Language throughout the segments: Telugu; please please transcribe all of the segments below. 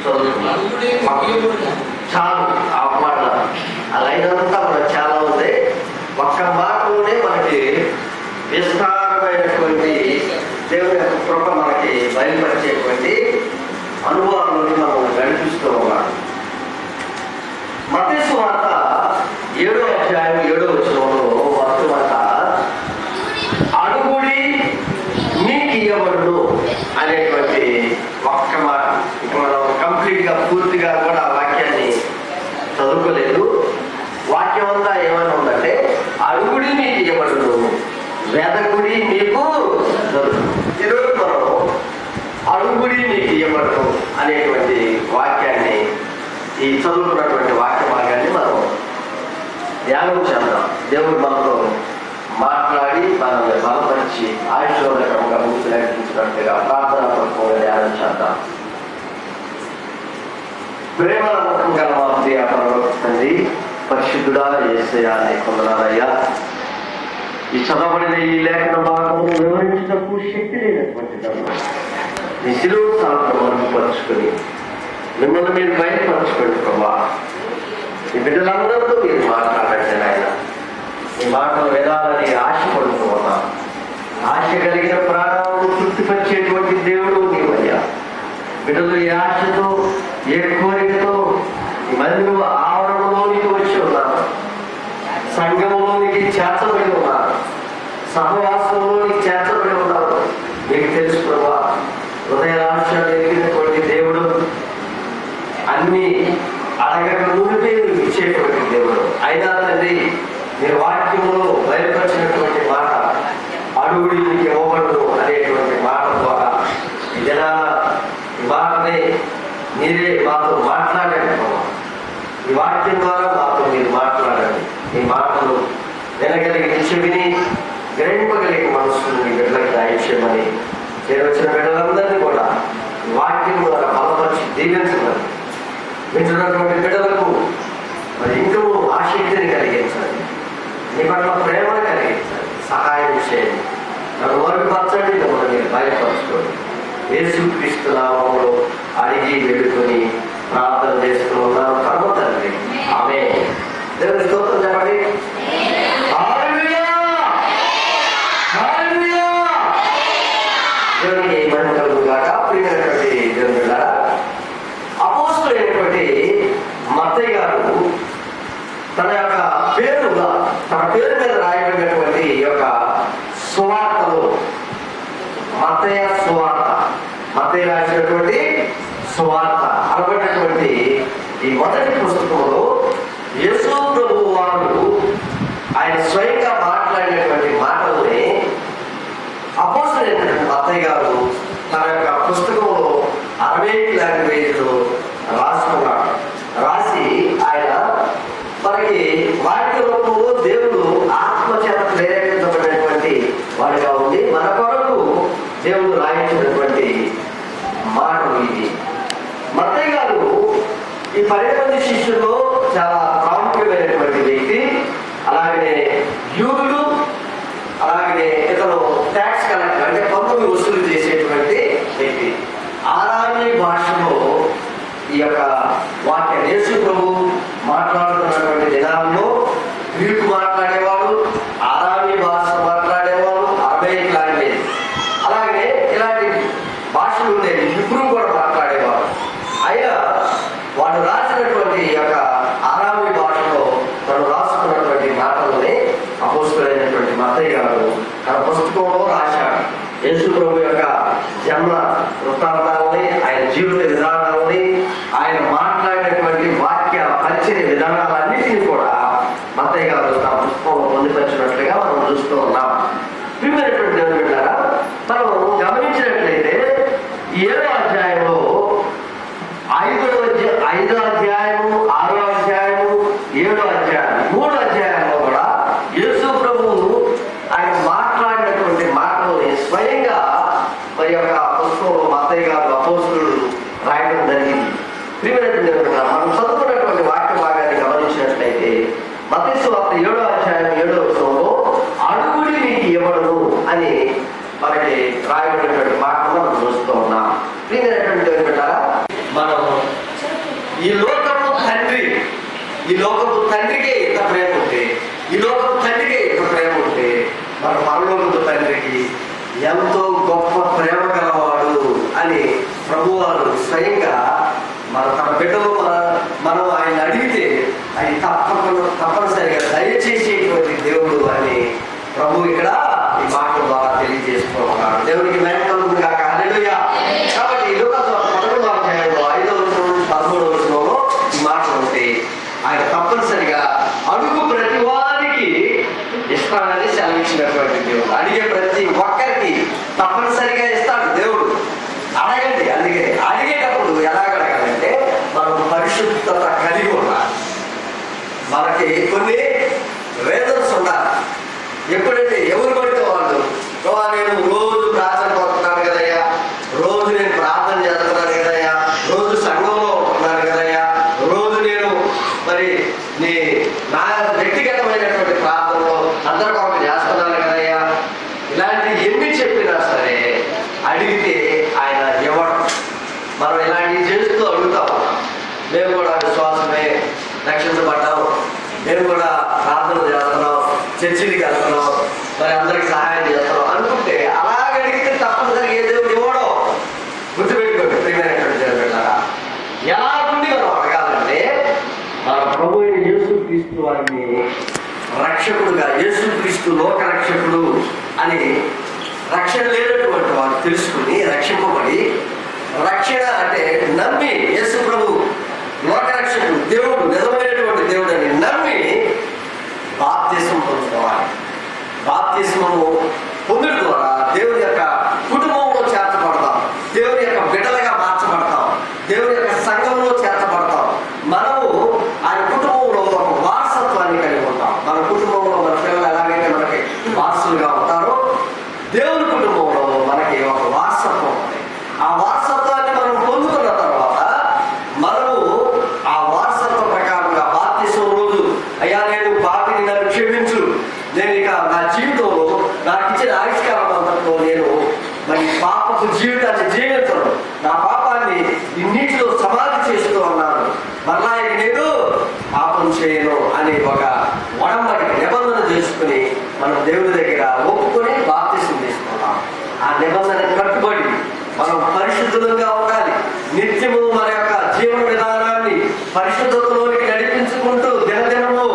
చదువుతున్నాం. చాలు ఆ మాట, ఆ లైన్ అంతా మనకు చాలా ఉంది. ఒక్క మాటలోనే మనకి విస్తారమైనటువంటి దేవుని యొక్క కృప మనకి బయలుపరిచేటువంటి అనుభవాలను మనం నడిపిస్తూ ఉన్నాం. మత్తయి సువార్త 7వ అధ్యాయం 7వ వచనంలో మొట్టమొదట అడుగుడి మీకు ఇవ్వబడును అనేటువంటి ఒక్క మాట. ఇప్పుడు మనం కంప్లీట్గా పూర్తిగా కూడా ఆ వాక్యాన్ని చదువుకోలేదు. వాక్యం అంతా ఏమైనా ఉందంటే అడుగుడి మీకు ఇవ్వబడును, వెదకుడి మీకు దొరుకును. ఈరోజు మనం అడుగుడి మీకు ఇవ్వబడును అనేటువంటి వాక్యాన్ని, ఈ చదువుకున్నటువంటి వాక్య భాగాన్ని మనం ధ్యానం చేద్దాం. దేవుడు మనతో మాట్లాడి మనల్ని బలపరిచి ఆయుష్లోకరంగా ముందు నడిపించినట్టుగా ప్రార్థనాపూర్వకంగా ధ్యానం చేద్దాం. ప్రేమ నమ్మకం గల మా ప్రియ పరలోకతండ్రి, పరిశుద్ధుడా యేసయ్యా నీకు వందనాలయ్యా. ఈ చదవబడిన ఈ లేఖన భాగము వివరించినప్పుడు శక్తి లేనటువంటి నీ శిలువ సాధన మరుగుపరుచుకొని మిమ్మల్ని మీరు బయటపరచుకోండి ప్రభా. ఈ బిడ్డలందరితో మీరు మాట్లాడండి నాయన. ఈ మాటలు వినాలని ఆశపడుతూ ఉన్నా. ఆశ కలిగిన ప్రాణాలను తృప్తిపరిచేటువంటి దేవుడు నీవయ్యా. బిడ్డలు ఏ ఆశతో, ఏ కోరికతో ఈ మందిలో ఆవరణలోనికి వచ్చి ఉన్నారు, సంఘంలోనికి చేర్చబడి ఉన్నారు, సహవాసంలోనికి చేర్చబడి ఉన్నారు. మీకు తెలుసు ప్రభా, హృదయాశ కలిగినటువంటి దేవుడు, అన్ని అడగక ముందే ఇచ్చేటువంటి దేవుడు. అయినా తండ్రి, మీరు వాక్యంలో బయలుపరిచినటువంటి మాట అడుగుడి మీకు ఇవ్వబడును అనేటువంటి మాట ద్వారా ఈ మాటనే మీరే మాతో మాట్లాడండి. ఈ వాక్యం ద్వారా మాతో మీరు మాట్లాడండి. ఈ మాటలు వినగలిగిన చెవిని, గ్రహింపగలిగిన మనసును మీ బిడ్డలకి దయచేయమని, నేను వచ్చిన బిడ్డలందరినీ కూడా వాక్యం ద్వారా బలపరిచి దీవించమని, వింటున్నటువంటి బిడ్డలకు మరి ఇంకా ఆసక్తిని కలిగించండి, నీ పట్ల ప్రేమను కలిగించండి, సహాయం చేయండి. నన్ను మరుగుపరచండి, మిమ్మల్ని మీరు బయటపరచుకోండి. యేసుక్రీస్తు నామములో అడిగి వేడుకొని ప్రార్థన చేస్తూ ఉన్నాను పరమ తండ్రి, ఆమేన్. దేవుని స్తోత్రం చెప్పండి. దేవునికి మహిమ కలుగుగాక. ప్రియమైనటువంటి దేవుని బిడ్డలారా, అపోస్తలుడైనటువంటి మత్తయి గారు తన యొక్క తన పేరు మీద రాయబడినటువంటి ఈ యొక్క సువార్తలో, మత్తయి సువార్త, మత్తయి రాసినటువంటి సువార్త అనబడినటువంటి ఈ మొదటి పుస్తకంలో యేసు ప్రభువు వారు ఆయన స్వయంగా మాట్లాడినటువంటి మాటల్ని అపోస్తలుడైనటువంటి మత్తయి గారు తన యొక్క పుస్తకంలో 60 లాంగ్వేజ్లో రాసుకున్నాడు. రాసి ఆయన మనకి వాక్య రూపంలో దేవుడు ఆత్మచేత ప్రేరేపించబడినటువంటి వాడిగా ఉంది. మన కొరకు దేవుడు రాయించినటువంటి మాటలు ఇది. మత్తయి గారు ఈ 12 మంది శిష్యుల్లో చాలా ప్రాముఖ్యమైనటువంటి వ్యక్తి. అలాగనే యూదుడు, అలాగనే ఇతను ట్యాక్స్ కలెక్టర్, అంటే పన్నులు వసూలు చేసేటువంటి వ్యక్తి. ఆరామీ భాషలో ఈ యొక్క వాక్య యేసు ప్రభు మాట్లాడుతున్నటువంటి దినాల్లో గ్రీకు మాట్లాడేవాడు, ఆరామీ భాష మాట్లాడేవాడు, అరబైక్ లాంగ్వేజ్, అలాగే ఇలాంటి భాషలు ఉండేవి. హిబ్రూ కూడా మాట్లాడేవాడు. అయినా వాడు రాసినటువంటి యొక్క ఆరామీ భాషలో తను రాసుకున్నటువంటి మాటలని అపోస్తలుడైనటువంటి మత్తయి గారు తన పుస్తకంలో రాశాడు. యేసు ప్రభు యొక్క జన్మ వృత్తాంతాలని, ఆయన జీవిత విధానాలని, ఆయన మాట్లాడినటువంటి వాక్య పరిచయ విధానాలన్నిటినీ కూడా మత్తయి గారు తన పుస్తకంలో పొందుపరిచినట్లుగా మనం చూస్తూ ఉన్నాం. ప్రియమైనటువంటి దేవుని బిడ్డలారా, మనం గమనించినట్లయితే 7వ అధ్యాయంలో 5వ అధ్యాయము, 6వ అధ్యాయము, 7వ అధ్యాయం, 3 అధ్యాయంలో కూడా యేసు ప్రభువు ఆయన మాట్లాడినటువంటి మాటల్ని స్వయంగా మరి యొక్క పుస్తకంలో మత్తయి గారు అపోస్తలుడు రాయడం జరిగింది. ప్రియమైనటువంటి మనం చదువుకున్నటువంటి వాక్య భాగాన్ని గమనించినట్లయితే మత్తయి సువార్త 7వ అధ్యాయం 7వ వచనంలో అడుగుడి మీకు ఇవ్వబడును అని మనకి రాయబడినటువంటి మాటలు మనం చూస్తూ ఉన్నాం. ప్రియమైనటువంటి మనం ఈ లోకపు తండ్రి, ఈ లోకపు తండ్రికే ఇంత ప్రేమ ఉంటే, ఈ లోకపు తండ్రికే ఇంత ప్రేమ ఉంటే, మన పరలోకపు తండ్రికి ఎంతో గొప్ప ప్రేమ గలవాడు అని ప్రభువారు స్వయంగా తన బిడ్డలు మనం ఆయన అడిగితే అది తప్పనిసరిగా దయచేసేటువంటి దేవుడు అని ప్రభు ఇక్కడ ఈ మాటల ద్వారా తెలియజేసుకుంటున్నాడు. దేవునికి మహిమ కలుగును గాక. హల్లెలూయా. కాబట్టి ఈ లోక 11వ అధ్యాయంలో 5వ వచనం నుంచి 13వ వచనంలో ఈ మాటలు ఉంటాయి. ఆయన తప్పనిసరిగా అడుగు ప్రతి వారికి ఇస్తానని సెలవిచ్చినటువంటి దేవుడు. అడిగే ప్రతి ఒక్కరికి తప్పనిసరిగా ఇస్తాడు దేవుడు. అడగండి. అందుకే అడిగేటప్పుడు ఎలా అడగాలంటే మనం పరిశుద్ధత కలిగి ఉండాలి. మనకి కొన్ని రీజన్స్ ఉండాలి. ఎప్పుడైతే ఎవరు పడితే వాళ్ళు నేను రోజు ప్రార్థన పోతున్నాను కదయ్యా, రోజు నేను ప్రార్థన చేస్తున్నాను కదయ్యా, రోజు సంఘంలో ఉంటున్నాను కదయ్యా, రోజు నేను మరి నా వ్యక్తిగతమైనటువంటి ప్రార్థనలో అందరూ ఒక చేస్తున్నాను కదయ్యా, ఇలాంటి ఎన్ని చెప్పినా సరే అడిగితే ఆయన ఇవ్వడం. మనం ఇలాంటివి చేస్తూ అడుగుతాం. మేము కూడా విశ్వాసమే, రక్షించబడ్డాం, మేము కూడా ప్రార్థన చేస్తున్నాం, చర్చికి వెళ్తున్నాం, మరి అందరికి సహాయం చేస్తున్నాం అనుకుంటే అలాగ అడిగితే తప్పనిసరిగా ఏ దేవుడు ఇవ్వడం. గుర్తుపెట్టుకోండి ప్రియమైనటువంటి దేవుడారా. ఎలా ఉండి మనం అడగాలంటే మన ప్రభు అయిన యేసుక్రీస్తు వారిని రక్షకుడుగా, యేసుక్రీస్తు లోక రక్షకుడు అని రక్షణ లేనటువంటి వారు తెలుసుకుని రక్షింపబడి, రక్షణ అంటే నమ్మి యేసు ప్రభు లోకరక్షకుడు దేవుడు, నిజమైనటువంటి దేవుడు అని నమ్మి బాప్తిస్మం పొందుకోవాలి. బాప్తిస్మము పొందడం ద్వారా దేవుని యొక్క కుటుంబంలో చేర్చబడతాం, దేవుని యొక్క బిడ్డలుగా మార్చబడతాం, దేవుని యొక్క సంఘంలో చేర్చబడతాం. మనము ఆయన కుటుంబంలో ఒక వారసత్వాన్ని కలిగి ఉంటాం. మన కుటుంబంలో మన పిల్లలు ఎలాగైతే మనకి వారసులుగా ఉంటారో, దేవుని కుటుంబంలో మనకి ఒక వారసత్వం ఉంది. ఆ వారసత్వాన్ని మనం పొందుకున్న తర్వాత మనము ఆ వారసత్వ ప్రకారంగా బాప్తిస్మం రోజు అయ్యా నేను పాపిని, నన్ను క్షమించు, నేను ఇక నా జీవితంలో నాకు ఇచ్చిన ఆవిష్కారం అంతట్లో నేను మరి పాపపు జీవితాన్ని జీవించను, నా పాపాన్ని ఇన్నిటిలో సమాధి చేస్తూ ఉన్నాను, మరలా ఇక నేను పాపం చేయను అని ఒక ఒడంబడికి నిబంధన చేసుకుని మనం దేవుడి దగ్గర ఒప్పుకొని బాప్తిస్మం తీసుకుంటాం. ఆ నిబంధన కట్టుబడి మనం పరిశుద్ధులుగా ఉండాలి. నిత్యము మన యొక్క జీవన విధానాన్ని పరిశుద్ధతలోనికి నడిపించుకుంటూ దినదినము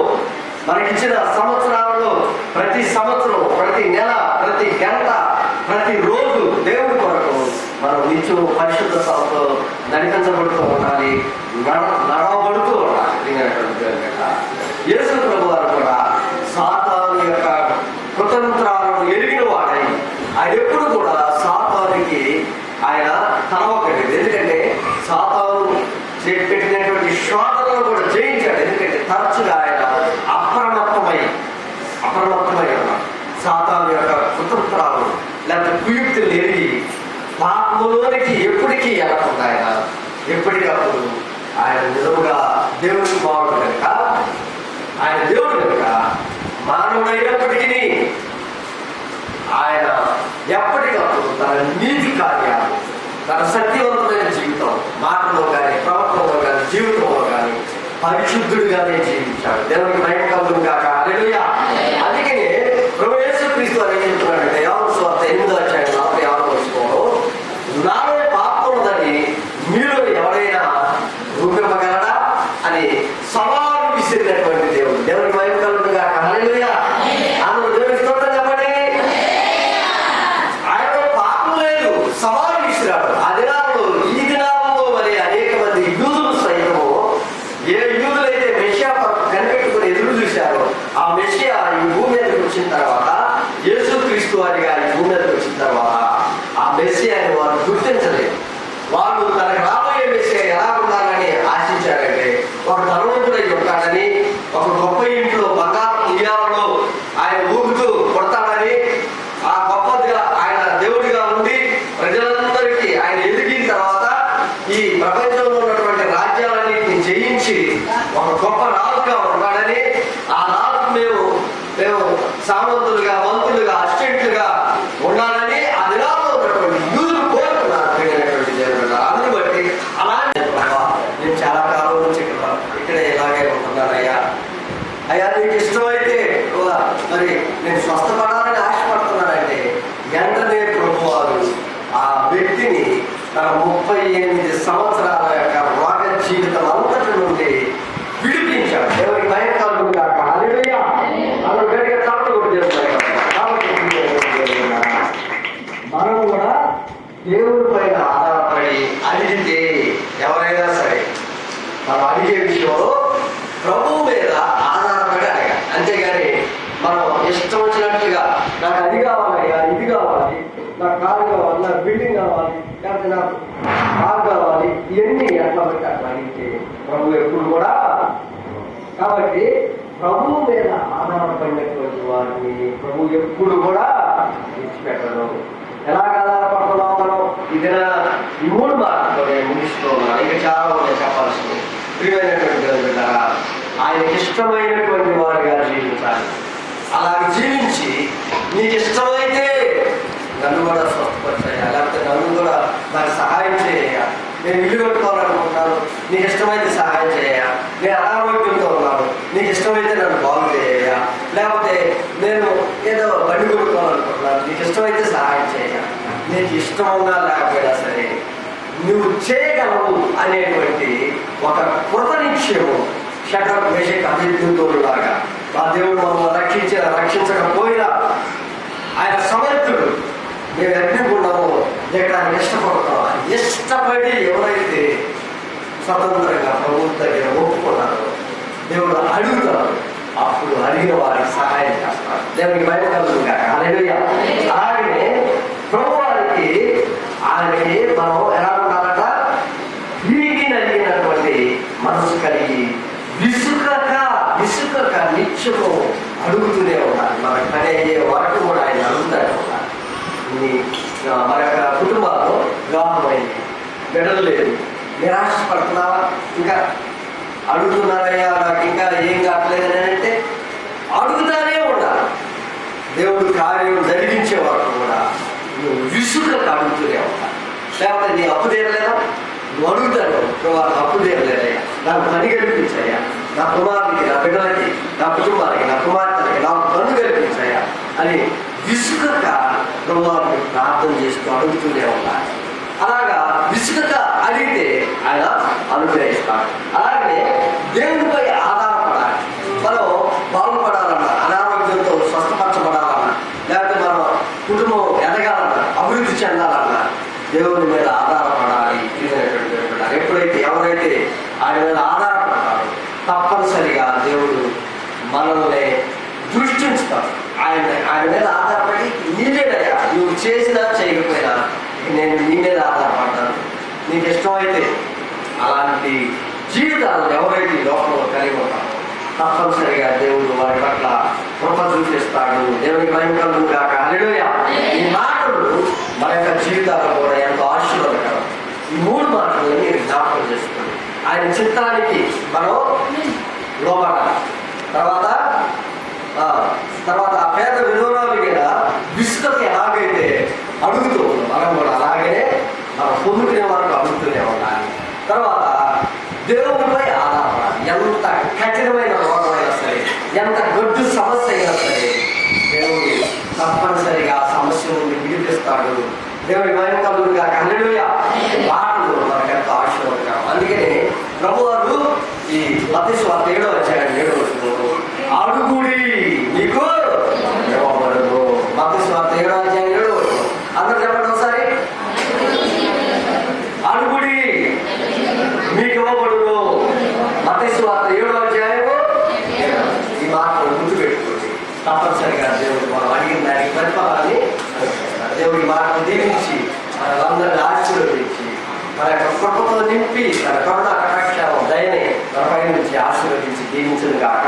మనకిచ్చిన సంవత్సరాలలో ప్రతి సంవత్సరం, ప్రతి నెల, ప్రతి గంట, ప్రతి రోజు దేవుడి కొరకు మనం నిత్యము పరిశుద్ధతతో నడిపించబడుతూ ఉండాలి, నడవబడుతూ ఉండాలి. యేసు ప్రభు వారు కూడా సాతాను యొక్క కుతంత్రాలను ఎరిగిన వాడై ఆయన ఎప్పుడు కూడా సాతానుకి ఆయన తలవకలేదు. ఎందుకంటే సాతాను పెట్టినటువంటి శోధనలు కూడా జయించాడు. ఎందుకంటే తరచుగా ఆయన అప్రమత్తమై ఉన్నాడు. సాతాను యొక్క కుతంత్రాలు లేకపోతే కుయుక్తులు ఎరిగి పాపంలోనికి ఎప్పటికీ వెళ్ళకుండా ఆయన ఎప్పటికప్పుడు ఆయన నిజముగా దేవుడికి బాగుండు కనుక, ఆయన దేవుడు కనుక మానవుడైనప్పటికీ ఆయన ఎప్పటికప్పుడు తన నీతి కార్యాలు, తన శక్తివంతమైన జీవితం, మాటలో కానీ, ప్రవర్తనలో కానీ, జీవితంలో కానీ పరిశుద్ధుడిగానే జీవించాడు. దేవునికి మహిమ కలుగును గాక. హల్లెలూయా. అందుకనే ప్రభువు యేసుక్రీస్తు అని చెప్తున్నాడంటే యోహాను సువార్త 8వ అధ్యాయం 46వ వచనంలో, నాలో పాపం ఉందని మీలో ఎవరైనా రూపింపగలడా అని సవాలు విసిరినటువంటి దేవుడు. దేవునికి మహిమ కలుగును గాక. హల్లెలూయా. అందరూ దేవునికి స్తోత్రం చెప్పండి. ఆయనలో పాపం లేదు, సవాలు విసిరాడు. ఆ దినాల్లో, ఈ దినాల్లో మరి అనేక మంది యూదులు సైతము, ఏ యూదులైతే మెస్సియా కనిపెట్టుకుని ఎదురు చూశారో ఆ మెస్సియా ఈ భూమి మీదకి వచ్చిన తర్వాత, యేసుక్రీస్తు వారిగా ఈ భూమి మీదకి వచ్చిన తర్వాత ఆ మెస్సియాని వారు గుర్తించలేదు. వాళ్ళు తనకు రాబోయే మెస్సియా ఎలా ఉండాలని ఆశించారంటే ఒక ధనవంతుడై ఉంటాడని, ఒక గొప్ప ఇంట్లో బంగారు ఉయ్యాలలో ఆయన ఊగుతూ కొడతాడని, ఆ గొప్పదిగా ఆయన దేవుడిగా ఉండి ప్రజలందరికీ ఆయన ఎదిగిన తర్వాత ఈ ప్రపంచంలో ఉన్నటువంటి రాజ్యాలన్నింటినీ జయించి ఒక గొప్ప రాజుగా ఉన్నాడని, ఆ రాజు మేము సామంతులుగా, మంత్రులుగా, అసిస్టెంట్లుగా ఉండాలని ఆ దినాల్లో ఉన్నటువంటి యూదులు కోరుకున్నారు. అందుని బట్టి అలా నేను చాలా కాలంలో అయ్యా నీకు ఇష్టమైతే మరి నేను స్వస్థపడాలని ఆశపడుతున్నానంటే వెంటనే ప్రభువారు ఆ వ్యక్తిని తన 38 సంవత్సరాల యొక్క రోగ జీవితం అంతటి నుండి విడిపించాడు. దేవునికి భయంకరం కాక హల్లెలూయా. మనం గట్టిగా చప్పట్లు కొట్టేస్తాం. మనం కూడా దేవుడి పైన ఆధారపడి అడిగితే ఎవరైనా సరే మనం అడిగే విషయంలో ప్రభువు మీద ఆధారపడి అడగాలి. అంతేగాని మనం ఇష్టం వచ్చినట్టుగా నాకు అది కావాలయ్యా, ఇది కావాలి, నాకు కారు కావాలి, నాకు బిల్డింగ్ కావాలి, లేకపోతే నాకు కారు కావాలి, ఇవన్నీ ఎట్లా బట్టి అట్లా అడిగితే ప్రభు ఎప్పుడు కూడా. కాబట్టి ప్రభువు మీద ఆధారపడినటువంటి వారిని ప్రభు ఎప్పుడు కూడా విడిచిపెట్టడు. ఎలాగ ఆధారపడుతున్నాం మనం? ఇదిన ఈ 3 మాటలతో నేను ముగిస్తున్నాను. ఇంకా చాలా ఉన్నాయి చెప్పాల్సింది. ప్రియమైనటువంటి ఆయనకి ఇష్టమైనటువంటి వారిగా జీవించాలి. అలాగే జీవించి నీకు ఇష్టమైతే నన్ను కూడా స్వస్థపరిచేయ, లేకపోతే నన్ను కూడా నాకు సహాయం చేయ. నేను ఇల్లు కట్టుకోవాలనుకుంటున్నాను, నీకు ఇష్టమైతే సహాయం చేయ. నేను అనారోగ్యంతో ఉన్నాను, నీకు ఇష్టమైతే నన్ను బాగు చేయ. లేకపోతే నేను ఏదో బండి కొనుక్కోవాలనుకుంటున్నాను, నీకు ఇష్టమైతే సహాయం చేయ. నీకు ఇష్టం ఉన్నా లేకపోయినా సరే నువ్వు చేయగలవు అనేటువంటి ఒక కృత నిశ్చయము షడ్రక్ మేషక్ అబేద్నెగోలాగా ఆ దేవుడు మమ్మల్ని రక్షించకపోయినా ఆయన సమర్థుడు. మేము ఎన్నుకున్నాము ఎక్కడానికి ఇష్టపడుతున్నాం. ఇష్టపడి ఎవరైతే స్వతంత్రంగా ప్రభుత్వం దగ్గర ఒప్పుకున్నారో దేవుడు అడుగుతాడు, అప్పుడు అడిగిన వారికి సహాయం చేస్తాడు. దేవునికి భయపడదు కాక హల్లెలూయా. అలాగనే ప్రభు వారికి ఆయనకి మనం ఎలా ఉండాలట? తిరిగి నలిగినటువంటి మనసు కలిగి విసుకక నిత్యము అడుగుతూనే ఉండాలి. మన పని అయ్యే వరకు కూడా ఆయన అడుగుతానే ఉండాలి. మన యొక్క కుటుంబాల్లో వివాహమైంది, బిడ్డలు లేదు, నిరాశపడుతున్నావా? ఇంకా అడుగుతున్నారయ్యా నాకు ఇంకా ఏం కావట్లేదని అంటే అడుగుతానే ఉండాలి. దేవుడు కార్యం జరిగించే వరకు కూడా నువ్వు విసుకక అడుగుతూనే ఉండాలి. లేకపోతే నీ అప్పు తీరలేదా? నువ్వు అడుగుతాడు, నాకు అప్పు తీరలేదయ్యా, నాకు పని కల్పించాయా, నా కుమారుడికి, నా బిడ్డలకి, నా కుటుంబానికి, నా కుమార్తెలకి నాకు పన్ను కల్పించాయా అని విసుకక ప్రభువారిని ప్రార్థన చేస్తూ అడుగుతూనే ఉండాలి. అలాగా విసుకక అడిగితే ఆయన అనుగ్రహిస్తాడు. అలాగే దేవునిపై ఆధారపడాలి. మనం బాగుపడాలన్నా, అనారోగ్యంతో స్వస్థపరచబడాలన్నా, లేకపోతే మనం కుటుంబం ఎదగాలన్నా, అభివృద్ధి చెందాలన్నా దేవుని మీద ఆధారపడాలి. ఎప్పుడైతే ఎవరైతే ఆయన మీద ఆధారపడతారో తప్పనిసరిగా దేవుడు మనల్ని దృష్టించుతాడు. ఆయన మీద ఆధారపడి నీవేనయ్యా, నువ్వు చేసినా చేయకపోయినా నేను నీ మీద ఆధారపడ్డాను, నీకు ఇష్టమైతే. అలాంటి జీవితాలను ఎవరైతే లోకంలో కలిగి ఉంటారో తప్పనిసరిగా దేవుడు వారి పట్ల కృప చూపిస్తాడు. దేవునికి భయంకరం కాక హల్లెలూయా. ఈ మాటలు మన యొక్క జీవితాల్లో కూడా ఎంతో ఆశీర్వాదకరం. ఈ 3 మాటలను మీరు జ్ఞాపకం చేసుకోండి. ఆయన చిత్తానికి మనం లోబడాలి. తర్వాత ఆ పేద విధవరాలు మీద విసుకకి ఎలాగైతే అడుగుతూ మనం కూడా అలాగే మనం పొందుకునే వరకు అడుగుతూనే ఉండాలి. తర్వాత దేవునిపై ఆధారపడాలి. ఎంత కఠినమైన రోగమైనా సరే, ఎంత గొడ్డు సమస్య అయినా సరే దేవుడు తప్పనిసరిగా ఆ సమస్య నుండి విడిపిస్తాడు. దేవుడి భయంకరుడుగా హల్లెలూయా. మాటలు మనకు ఎంతో ఆశీర్వాదకరం. అందుకని ప్రభువారు ఈ మత్తయి సువార్త 7వ అధ్యాయం 7వ వచనంలో అడుగుడి మీకు ఇవ్వబడును. మత్తయి సువార్త 7వ అధ్యాయం 7వ వచనం అందరూ చెప్పండి ఒకసారి. అడుగుడి మీకు ఇవ్వబడును. మత్తయి సువార్త 7వ అధ్యాయం. ఈ మాటలు గుర్తుపెట్టుకోండి. తప్పనిసరిగా దేవుడు మనం అడిగిన దానికి ప్రతిఫలాన్ని దేవుడి మాటను దీవించి మనలందరినీ ఆశీర్వదించి మన యొక్క కృపతో నింపి తన కరుణ కటాక్ష దయని మన పై నుంచి ఆశీర్వదించి దీవించును గాక.